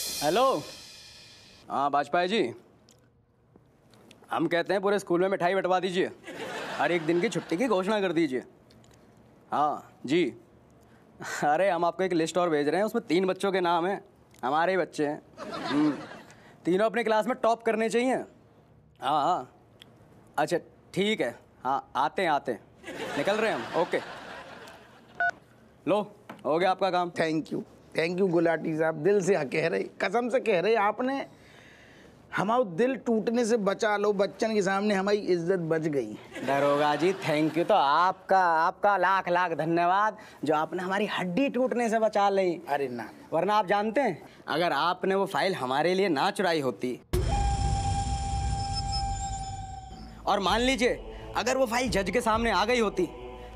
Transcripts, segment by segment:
Hello. हाँ वाजपेयी जी, हम कहते हैं पूरे स्कूल में मिठाई बंटवा दीजिए, हर एक दिन की छुट्टी की घोषणा कर दीजिए। हाँ जी। अरे हम आपको एक लिस्ट और भेज रहे हैं, उसमें 3 बच्चों के नाम हैं, हमारे ही बच्चे हैं। तीनों अपने क्लास में टॉप करने चाहिए। हाँ हाँ अच्छा ठीक है, हाँ आते हैं निकल रहे हैं हम। ओके लो, हो गया आपका काम। थैंक यू गुलाटी साहब, दिल से कह रहे, कसम से कह रहे आपने हमारा दिल टूटने से बचा लो, बच्चन के सामने हमारी इज्जत बच गई। दरोगा जी थैंक यू, तो आपका लाख लाख धन्यवाद जो आपने हमारी हड्डी टूटने से बचा ली। अरे ना, वरना आप जानते हैं अगर आपने वो फाइल हमारे लिए ना चुराई होती, और मान लीजिए अगर वो फाइल जज के सामने आ गई होती,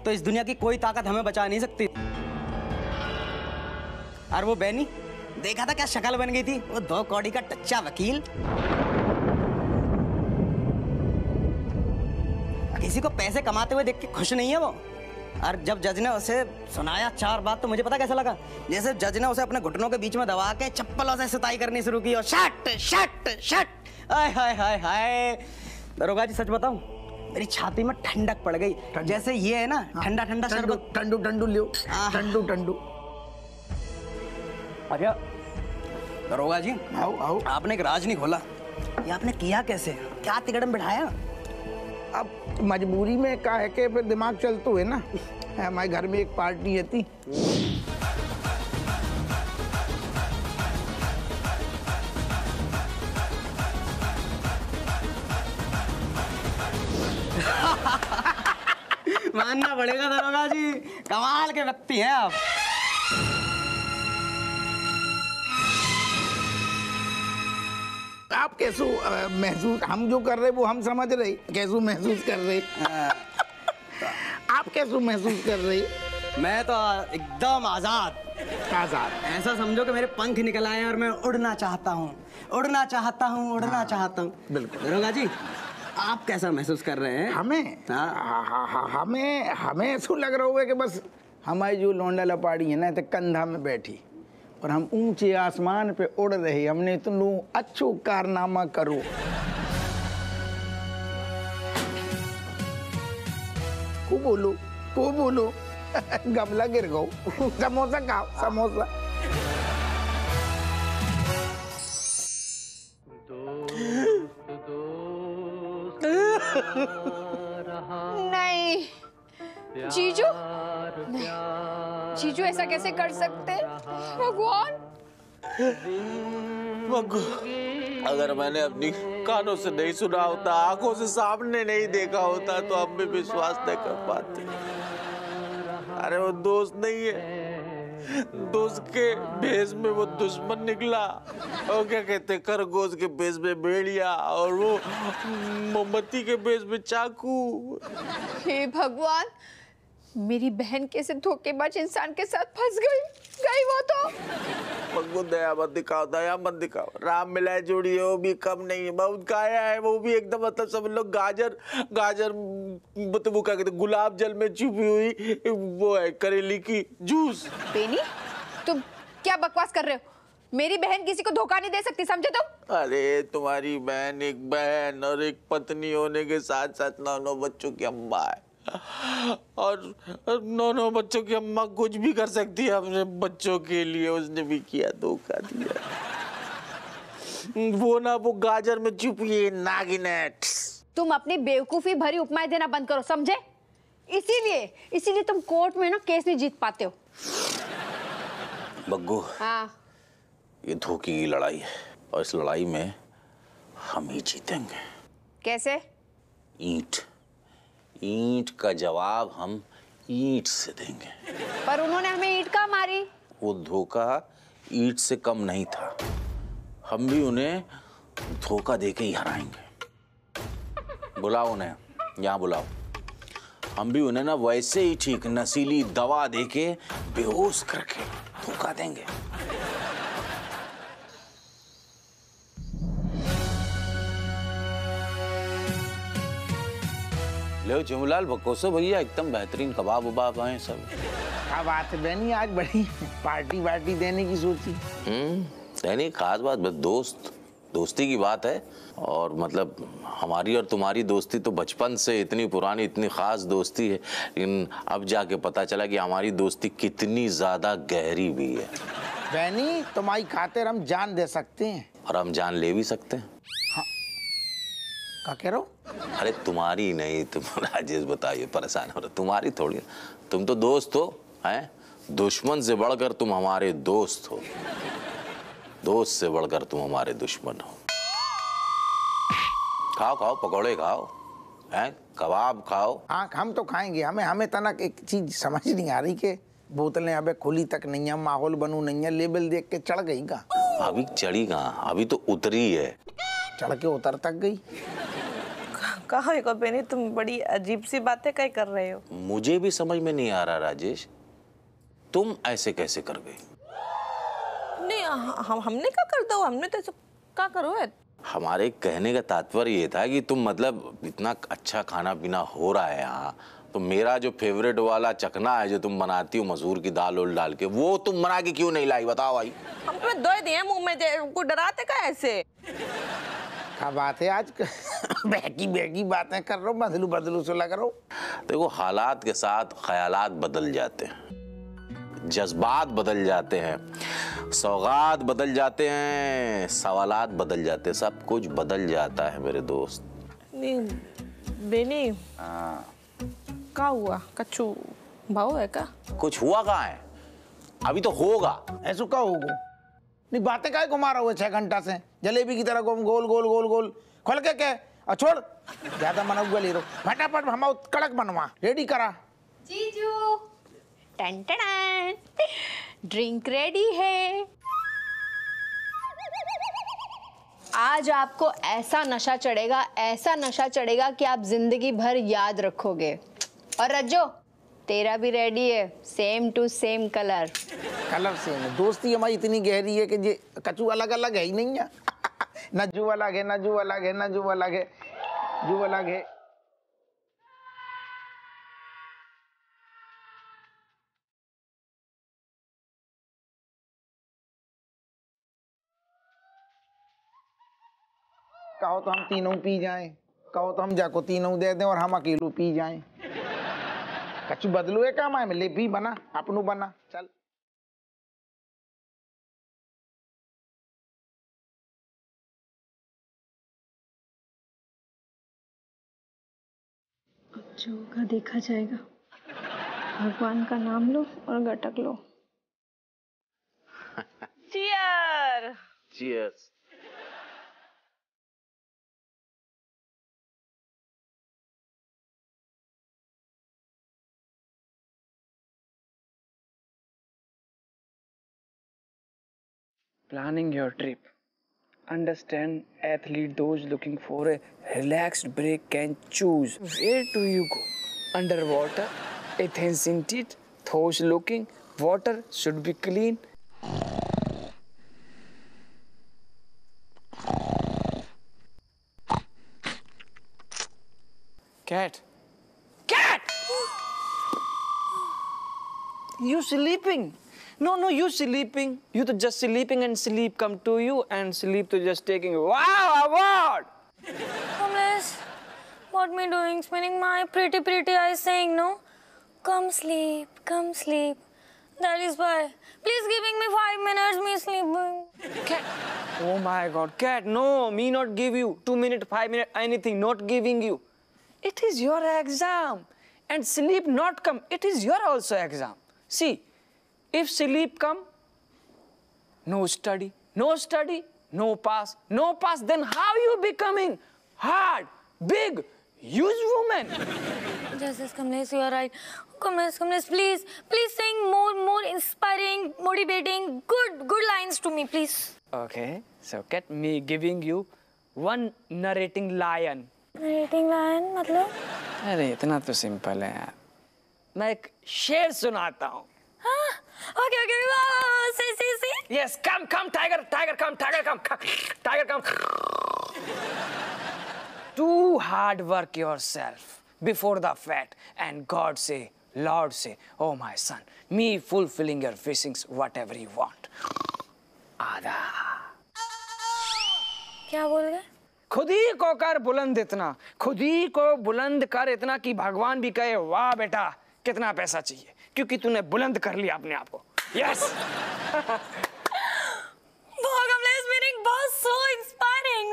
तो इस दुनिया की कोई ताकत हमें बचा नहीं सकती। और वो बैनी देखा था क्या शक्ल बन गई थी, वो 2 कौड़ी का टच्चा वकील। किसी को पैसे कमाते हुए देख के खुश नहीं है वो। और जब जज ने उसे सुनाया 4 बात, तो मुझे पता कैसा लगा, जैसे जज ने उसे अपने घुटनों के बीच में दबा के चप्पलों से सुताई करनी शुरू की और शट शट शट। आय हाय हाय हाय। दरोगा जी सच बताऊं, मेरी छाती में ठंडक पड़ गई, जैसे ये है ना ठंडा ठंडा शरबत। ठंडू लियो, ठंडू। अच्छा दरोगा जी, आओ। आपने एक राज नहीं खोला, ये आपने किया कैसे, क्या तिकड़म बिठाया? अब मजबूरी में का है कि फिर दिमाग चलतो है ना। हमारे घर में एक पार्टी है थी, मानना पड़ेगा दरोगा जी, कमाल के व्यक्ति हैं आप। आप कैसो महसूस, हम जो कर रहे वो हम समझ रहे, कैसो महसूस कर रहे आप कैसो महसूस कर रहे? मैं तो एकदम आजाद। ऐसा समझो कि मेरे पंख निकल आए और मैं उड़ना चाहता हूँ। बिल्कुल। दरोगा जी आप कैसा महसूस कर रहे हैं? हमें ऐसा लग रहा है कि बस हमारी जो लौंडा लपाड़ी है ना, तो कंधा में बैठी और हम ऊंचे आसमान पे उड़ रहे, हमने इतना अच्छो कारनामा करो। को बोलो गमला गिर गो। समोसा खाओ, समोसा। नहीं जीजू, नहीं जीजू ऐसा कैसे कर सकते? भगवान, अगर मैंने अपनी कानों से नहीं सुना होता, आंखों से सामने नहीं देखा होता, तो अब भी विश्वास नहीं कर पाते। अरे वो दोस्त नहीं है, दोस्त के भेष में वो दुश्मन निकला। और क्या कहते, खरगोश के भेष में भेड़िया और वो मोमबत्ती के भेष में चाकू। हे भगवान, मेरी बहन कैसे धोखेबाज इंसान के साथ फंस गई वो तो। मग्गू दया मत दिखाओ। राम मिलाए जोड़ी है, वो भी कम नहीं है। बहुत काया है वो भी एकदम, मतलब सब लोग गाजर वो क्या कहते, गुलाब जल में छुपी हुई वो है करेली की जूस। बेनी, तुम क्या बकवास कर रहे हो? मेरी बहन किसी को धोखा नहीं दे सकती, समझे तुम? अरे तुम्हारी बहन एक बहन और एक पत्नी होने के साथ साथ 9 बच्चों की अम्मा है, और 9 बच्चों की अम्मा कुछ भी कर सकती है अपने बच्चों के लिए। उसने भी किया, धोखा दिया। वो गाजर में छुपी है नागिनेट। तुम अपनी बेवकूफी भरी उपमाएं देना बंद करो, समझे? इसीलिए तुम कोर्ट में ना केस नहीं जीत पाते हो। बग्गू, हाँ, ये धोखे की लड़ाई है और इस लड़ाई में हम ही जीतेंगे। कैसे? ईंट का जवाब हम ईंट से देंगे। पर उन्होंने हमें ईंट का मारी। वो धोखा ईंट से कम नहीं था, हम भी उन्हें धोखा देके ही हराएंगे। बुलाओ उन्हें, यहाँ बुलाओ। हम भी उन्हें ना वैसे ही ठीक नशीली दवा देके बेहोश करके धोखा देंगे। लो जुमलाल बकोसो भैया, एकदम बेहतरीन कबाब वबाब आए सब। क्या बात है बहनी, आज बड़ी पार्टी देने की सोची। नहीं, खास बात बस दोस्ती की बात है। और मतलब हमारी और तुम्हारी दोस्ती तो बचपन से इतनी पुरानी, इतनी खास दोस्ती है, लेकिन अब जाके पता चला कि हमारी दोस्ती कितनी ज्यादा गहरी भी है। बहनी, तुम्हारी खातिर हम जान दे सकते हैं और हम जान ले भी सकते हैं। क्या कह रहे हो? अरे तुम्हारी नहीं, तुम राजेश बताइए, परेशान हो रहे, तुम्हारी थोड़ी, तुम तो दोस्त हो, हैं? दुश्मन से बढ़कर तुम हमारे दोस्त हो, दोस्त से बढ़कर तुम हमारे दुश्मन हो। खाओ खाओ, पकौड़े खाओ, हैं? कबाब खाओ। हाँ, हम तो खाएंगे। हमें तनक एक चीज समझ नहीं आ रही कि बोतलें अबे खुली तक नहीं है, माहौल बनू नहीं है, लेबल देख के चढ़ गई का? अभी चढ़ी कहाँ, अभी तो उतरी है। चढ़ के उतर तक गई। कहाँ है बेनी, तुम बड़ी अजीब सी बातें क्या कर रहे हो? मुझे भी समझ में नहीं आ रहा राजेश, तुम ऐसे कैसे कर गई? नहीं, हमने क्या कर दो, हमने तो क्या करो है? हमारे कहने का तात्पर्य ये था कि तुम मतलब इतना अच्छा खाना पीना हो रहा है यहाँ, तो मेरा जो फेवरेट वाला चखना है जो तुम बनाती हो मसूर की दाल उल डाल के, वो तुम बना के क्यों नहीं लाई, बताओ भाई। हम तुम्हें दो दिए मुंह में, को डराते का ऐसे? क्या बात है आज? बहकी बातें कर रहे हो, बदलू से लग रहा हो। देखो, हालात के साथ ख्यालात बदल जाते हैं, जज्बात बदल जाते हैं, सौगात बदल जाते हैं, सवालात बदल जाते हैं, सब कुछ बदल जाता है मेरे दोस्त। नहीं बेनी, क्या हुआ? कच्चू भाव है का? कुछ हुआ कहाँ है, अभी तो होगा। ऐसा क्या होगा? नहीं, बातें काय घुमा रहा हुआ 6 घंटा से? जलेबी की तरह गोल गोल गोल गोल गोल खोल के क्या? और छोड़, ज्यादा मना ले रो, फटाफट हम कड़क बनवा, रेडी करा। जीजू, टन टन, ड्रिंक रेडी है। आज आपको ऐसा नशा चढ़ेगा कि आप जिंदगी भर याद रखोगे। और रज्जो, तेरा भी रेडी है, same to same colour same है। दोस्ती हमारी इतनी गहरी है कि ये कचू अलग अलग है ही नहीं है। नजू अलग है, नजू अलग है, नजू अलग है, जू अलग है। कहो तो हम तीनों पी जाएं, कहो तो हम जाको तीनों दे दें और हम अकेलो पी जाएं। कचू बदलू है काम है, ले भी बना, अपनू बना, चल। जो होगा देखा जाएगा। भगवान का नाम लो और गटक लो। Cheers! Cheers. Planning your trip. Understand athlete, those looking for a relaxed break can choose. Where do you go? Underwater, Athens scented, those looking, water should be clean. Cat! Cat! You sleeping? No, you sleeping. You to just sleeping and sleep come to you and sleep to just taking wow award. Kamlesh, what me doing? Spinning my pretty eyes saying no. Come sleep, come sleep. That is why. Please giving me 5 minutes, me sleeping. Cat. Oh my God, cat. No, me not give you 2 minutes, 5 minutes, anything. Not giving you. It is your exam. And sleep not come. It is your also exam. See. If sleep come, no study, no pass, then how you becoming hard, big, huge woman? Yes, Kamlesh, you are right. Kamlesh, please sing more inspiring, motivating, good lines to me, please. Okay, so get me giving you one narrating lion. Narrating lion, मतलब? अरे इतना तो simple है यार। मैं एक शेर सुनाता हूँ। Okay, wow, see. Yes, come, tiger, come. Do hard work yourself before the fat, and God say, Lord say, oh my son, me fulfilling your wishings, whatever you want. Ada. क्या बोल गए? खुद ही को कर बुलंद इतना, खुद ही को बुलंद कर इतना कि भगवान भी कहे वाह बेटा कितना पैसा चाहिए, क्योंकि तूने बुलंद कर लिया अपने आप को। Yes. Meaning was so inspiring.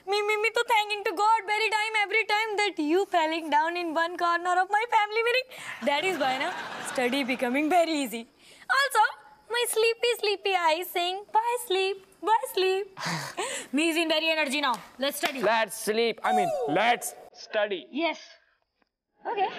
Me to thanking to God every time that you falling down in one corner of my family. Meaning that is why na study becoming very easy. Also, my sleepy eyes saying bye sleep. Me is in very energy now. Let's study. Let's sleep. I mean, let's study. Yes. Okay.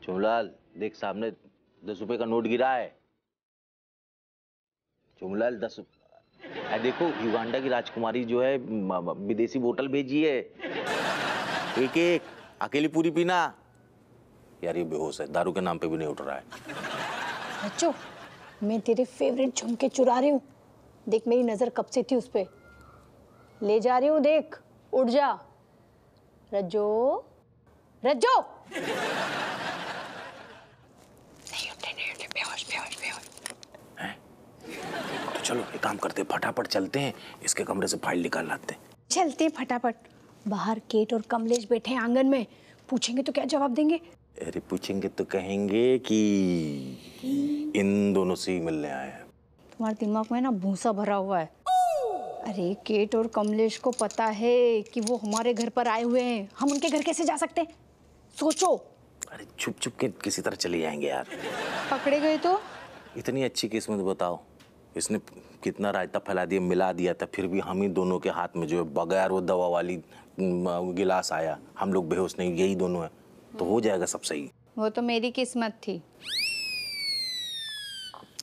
चुमलाल देख सामने 10 रुपए का note गिरा है। चुमलाल 10। देखो Uganda की राजकुमारी जो है विदेशी बोतल भेजी है, एक अकेली पूरी पीना। यार ये बेहोश है, दारू के नाम पे भी नहीं उठ रहा है। बच्चों, मैं तेरे फेवरेट झुमके चुरा रही हूँ। देख मेरी नजर कब से थी उस पे, ले जा रही हूँ, देख उठ जा। रज्जो रज्जो नहीं उठे बेहोश। तो चलो एक काम करते हैं, फटाफट चलते हैं, इसके कमरे से फाइल निकाल लाते हैं। चलते फटाफट। बाहर केट और कमलेश बैठे हैं आंगन में, पूछेंगे तो क्या जवाब देंगे? अरे पूछेंगे तो कहेंगे कि इन दोनों से ही मिलने आए हैं। तुम्हारे दिमाग में ना भूसा भरा हुआ है। अरे केट और कमलेश को पता है कि वो हमारे घर पर आए हुए हैं, हम उनके घर कैसे जा सकते? सोचो। अरे छुप के किसी तरह चले जाएंगे यार। पकड़े गए तो? इतनी अच्छी किस्मत बताओ, इसने कितना रायता फैला दिया, मिला दिया था, फिर भी हम ही दोनों के हाथ में जो है बगैर वो दवा वाली गिलास आया, हम लोग बेहोश नहीं, यही दोनों है, तो हो जाएगा सब सही। वो तो मेरी किस्मत थी।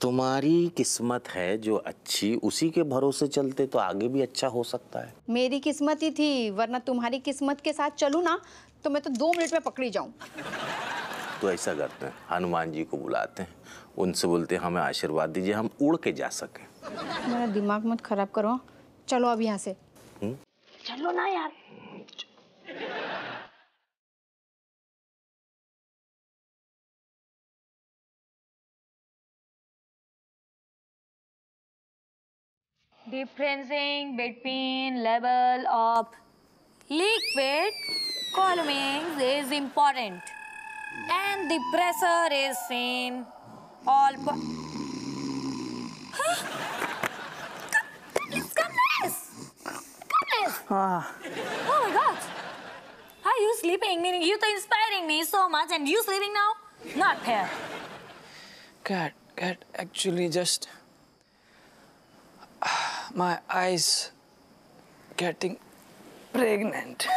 तुम्हारी किस्मत है जो अच्छी, उसी के भरोसे चलते तो आगे भी अच्छा हो सकता है। मेरी किस्मत ही थी, वरना तुम्हारी किस्मत के साथ चलूं ना तो मैं तो 2 मिनट में पकड़ी जाऊं। तो ऐसा करते हैं, हनुमान जी को बुलाते हैं, उनसे बोलते हैं हमें आशीर्वाद दीजिए, हम उड़ के जा सके। मेरा दिमाग मत खराब करो, चलो अब यहाँ से। चलो ना यार। Differencing between level of liquid columns is important, and the pressure is same all. Come, हाँ। Oh my God! Are you sleeping? Meaning you are inspiring me so much, and you sleeping now? Not fair. Cat, actually just my eyes getting pregnant.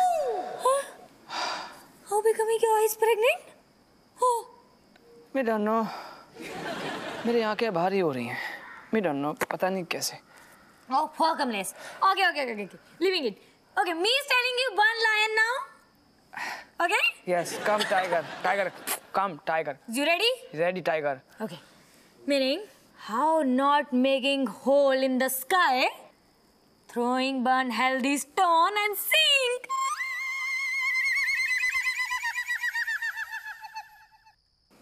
How becoming your eyes pregnant? Oh. I don't know. मेरी आंखें भारी हो रही हैं। I don't know, पता नहीं कैसे। Oh, fuck, Kamlesh. Okay. Leaving it. Okay, me is telling you one lion now. Okay? Yes, come tiger, come tiger. You ready? Ready tiger. Okay. Meaning, how not making hole in the sky, throwing one healthy stone and sink.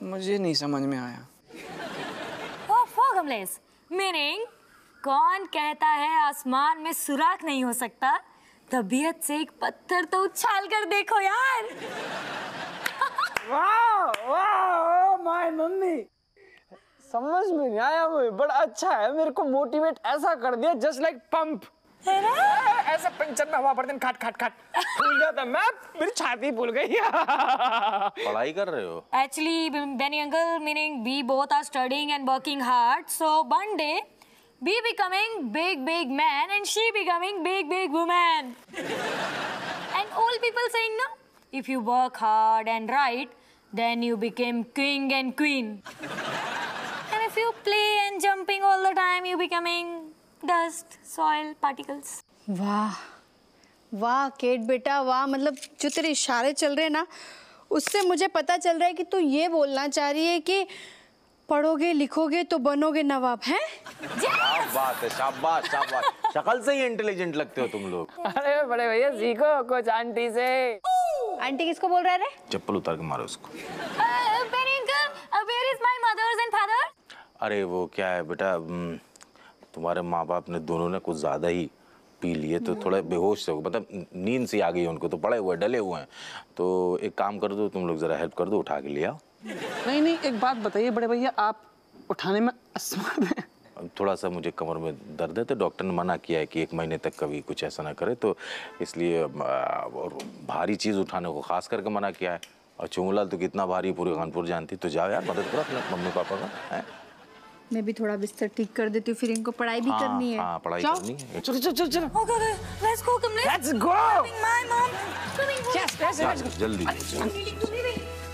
मुझे नहीं समझ में आया। Oh, fuck, Kamlesh. Meaning, कौन कहता है आसमान में सुराख नहीं हो सकता? तबीयत से एक पत्थर तो उछाल कर देखो यार। वाह, माय मम्मी। समझ में नहीं आया मुझे, बड़ा अच्छा है, मेरे को मोटिवेट ऐसा कर दिया जस्ट लाइक पंप। है ना? ऐसे पंचर में हवा पड़ती है, खट फूल जाता, मैं मेरी छाती फूल गई। पढ़ाई कर रहे हो? Actually, Benny uncle, meaning we both are studying and working hard. So one day, we becoming big man and she becoming big woman. And all people saying no, if you work hard and right, then you became king and queen. And if you play and jumping all the time, you becoming dust, soil, particles. वाह cat बेटा वाह, मतलब जो तेरे इशारे चल रहे हैं ना, उससे मुझे पता चल रहा है कि तू ये बोलना चाह रही है कि पढ़ोगे लिखोगे तो बनोगे नवाब हैं? क्या बात है, शाबाश शाबाश, शक्ल से ही इंटेलिजेंट लगते हो तुम लोग। अरे बड़े भैया सीखो कुछ आंटी से। आंटी किसको बोल रहा है रे? चप्पल उतार के मारो उसको। Penny uncle, where is my mothers and father? अरे वो क्या है बेटा, तुम्हारे माँ बाप ने दोनों ने कुछ ज्यादा ही पी लिए तो थोड़ा बेहोश से, मतलब नींद सी आ गई उनको, तो पड़े हुए डले हुए हैं। तो एक काम कर दो तुम लोग, जरा हेल्प कर दो, उठा के ले आओ। नहीं, एक बात बताइए बड़े भैया, आप उठाने में असमर्थ हैं। थोड़ा सा मुझे कमर में दर्द है, तो डॉक्टर ने मना किया है कि 1 महीने तक कभी कुछ ऐसा ना करे, तो इसलिए और भारी चीज़ उठाने को खास करके मना किया है। और चुंगलाल तो कितना भारी पूरे कानपुर जानती, तो जाओ यार मदद करो अपने मम्मी पापा का है। मैं भी थोड़ा बिस्तर ठीक कर देती हूँ, फिर इनको पढ़ाई भी करनी है। हाँ पढ़ाई करनी है। चलो Okay, let's go, Kamlesh. Let's go. My mom. Coming home. Yes जल्दी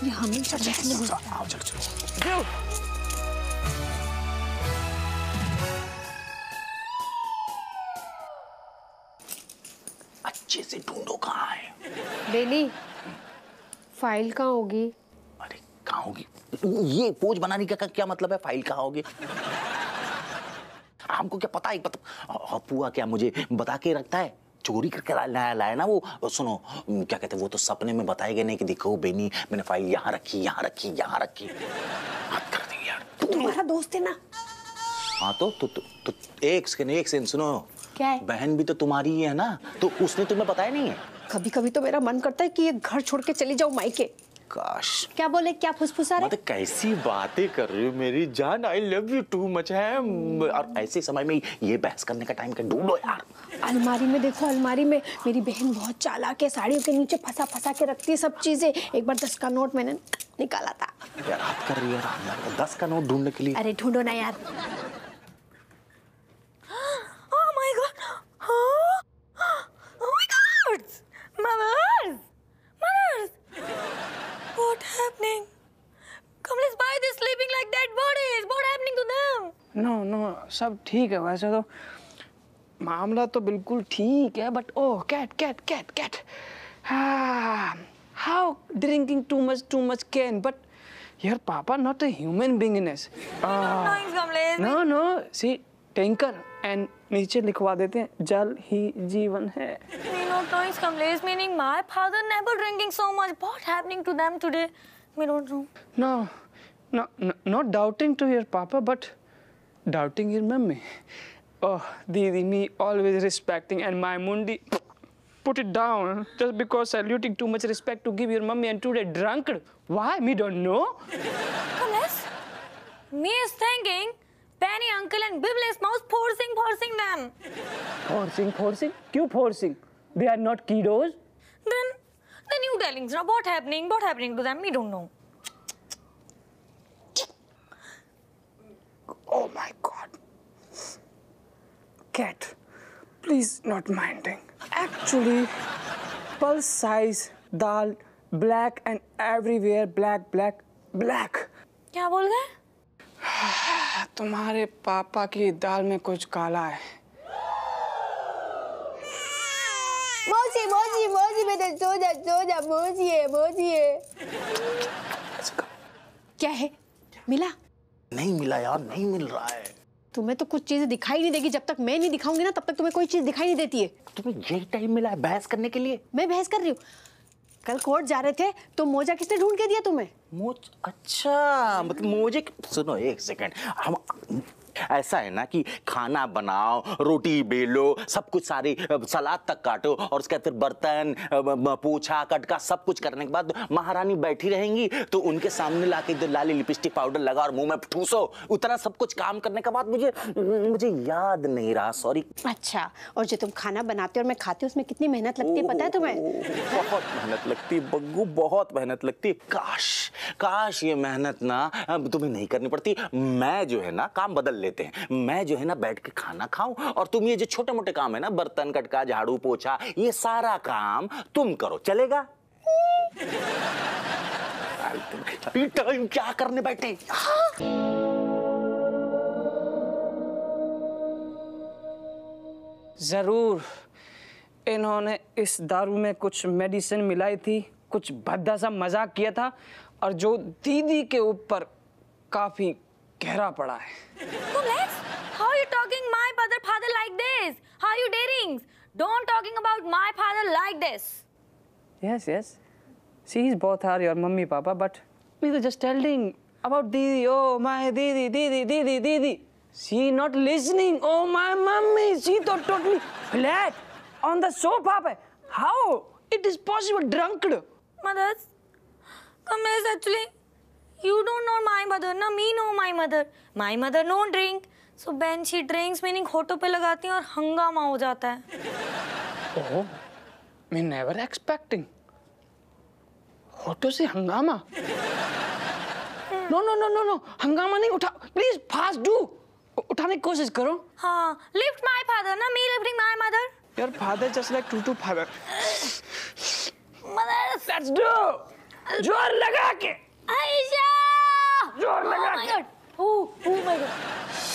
ये हमेशा आओ, चलो। अच्छे से ढूंढो कहाँ है। डेली फाइल कहाँ होगी? अरे कहाँ होगी, ये पोज बनाने का क्या मतलब है, फाइल कहाँ होगी? हमको क्या पता है, पुआ क्या मुझे बता के रखता है, चोरी करके लाया ना वो। सुनो क्या कहते हैं, वो तो सपने में बताएगा नहीं कि देखो बेनी मैंने फाइल यहाँ रखी यहाँ रखी यहाँ रखी। बात कर देंगे यार, तुम्हारा दोस्त है ना। हाँ तो एक सेकंड सुनो, क्या है? बहन भी तो तुम्हारी ही है ना, तो उसने तुम्हें बताया नहीं है? कभी कभी तो मेरा मन करता है कि ये घर छोड़ के चली जाऊं मायके। काश। क्या बोले, क्या फुसफुसा रहे? मतलब कैसी बातें कर रही हो मेरी जान, I love you too much है। और ऐसे समय में ये बहस करने का टाइम का ढूंढो यार। अलमारी में देखो, अलमारी में मेरी बहन बहुत चालाक है, साड़ियों के नीचे फंसा के रखती है सब चीजें। एक बार 10 का नोट मैंने निकाला था। यार हाथ कर रही है 10 का नोट ढूंढने के लिए। अरे ढूंढो ना यार। Oh my God. Huh? Oh my God. Mothers. What happening? Kamlesh, why they sleeping like dead bodies? What happening to them? No सब ठीक है, वैसे तो मामला तो बिल्कुल ठीक है, but oh cat how drinking too much can, but your papa not a human beingness. Nice, Kamlesh. No see tanker and नीचे लिखवा देते हैं जल ही जीवन है। Me not nice, Kamlesh. Meaning my father never drinking so much. What happening to them today? Me don't know. No, not doubting to your papa, but doubting your mummy. Oh, Didi, me always respecting, and my mundi put it down just because saluting too much respect to give your mummy, and today drunk. Why? Me don't know. Kamlesh, me is thinking Penny uncle and Biblis mouse forcing them. Forcing? क्यों forcing? They are not kiddos. Then you telling now what happening to them? Me don't know. Oh my God. Cat, please not minding. Actually, pulse size, dal, black and everywhere black. क्या बोल गए? तुम्हारे पापा की दाल में कुछ काला है। मौसी बेटा सो जा मौसी है। क्या है, मिला? नहीं मिला यार, नहीं मिल रहा है। तुम्हें तो कुछ चीजें दिखाई नहीं देगी, जब तक मैं नहीं दिखाऊंगी ना तब तक तुम्हें कोई चीज दिखाई नहीं देती है। तुम्हें यही टाइम मिला है बहस करने के लिए? मैं बहस कर रही हूँ। कल कोर्ट जा रहे थे तो मोजा किसने ढूंढ के दिया तुम्हें? अच्छा मतलब मोजे। सुनो एक सेकंड, हम ऐसा है ना कि खाना बनाओ, रोटी बेलो, सब कुछ सारी सलाद तक काटो, और उसके बाद फिर बर्तन पोछा कटका सब कुछ करने के बाद महारानी बैठी रहेंगी तो उनके सामने लाके इधर लाली लिपस्टिक पाउडर लगा और मुंह में ठूसो। उतना सब कुछ काम करने के बाद मुझे याद नहीं रहा, सॉरी। अच्छा, और जो तुम खाना बनाते हो और मैं खाती हूँ उसमें कितनी मेहनत लगती है पता है तुम्हें? बहुत मेहनत लगती है बग्गू, बहुत मेहनत लगती है। काश ये मेहनत ना तुम्हें नहीं करनी पड़ती। मैं जो है ना काम बदल लेते हैं, मैं जो है ना बैठ के खाना खाऊं और तुम ये जो छोटे मोटे काम है ना, बर्तन कटका झाड़ू पोछा, ये सारा काम तुम करो, चलेगा? टाइम क्या करने बैठे? जरूर इन्होंने इस दारू में कुछ मेडिसिन मिलाई थी, कुछ भद्दा सा मजाक किया था, और जो दीदी के ऊपर काफी गहरा पड़ा है। Kumles, how are you talking my father like this? How are you daring? Don't talking about my father like this. Yes, yes. See, both are your mummy, papa, but me just telling about Didi. Oh, my Didi. She not listening. Oh, my mummy. She totally flat on the sofa. How? It is possible, drunk. Mothers, Kamlesh, actually, you don't know my mother, na me know my mother. My mother don't drink. So when she drinks, meaning होठों पे लगाती है और हंगामा हो जाता है. Oh, me never expecting. होठों से हंगामा? No. हंगामा नहीं उठा. Please fast do. उठाने की कोशिश करो. हाँ, lift my father, na me lifting my mother. Your father just like tutu father. Mothers. Let's do. जोर लगा के. Aisha! जोर लगा के. Oh my god.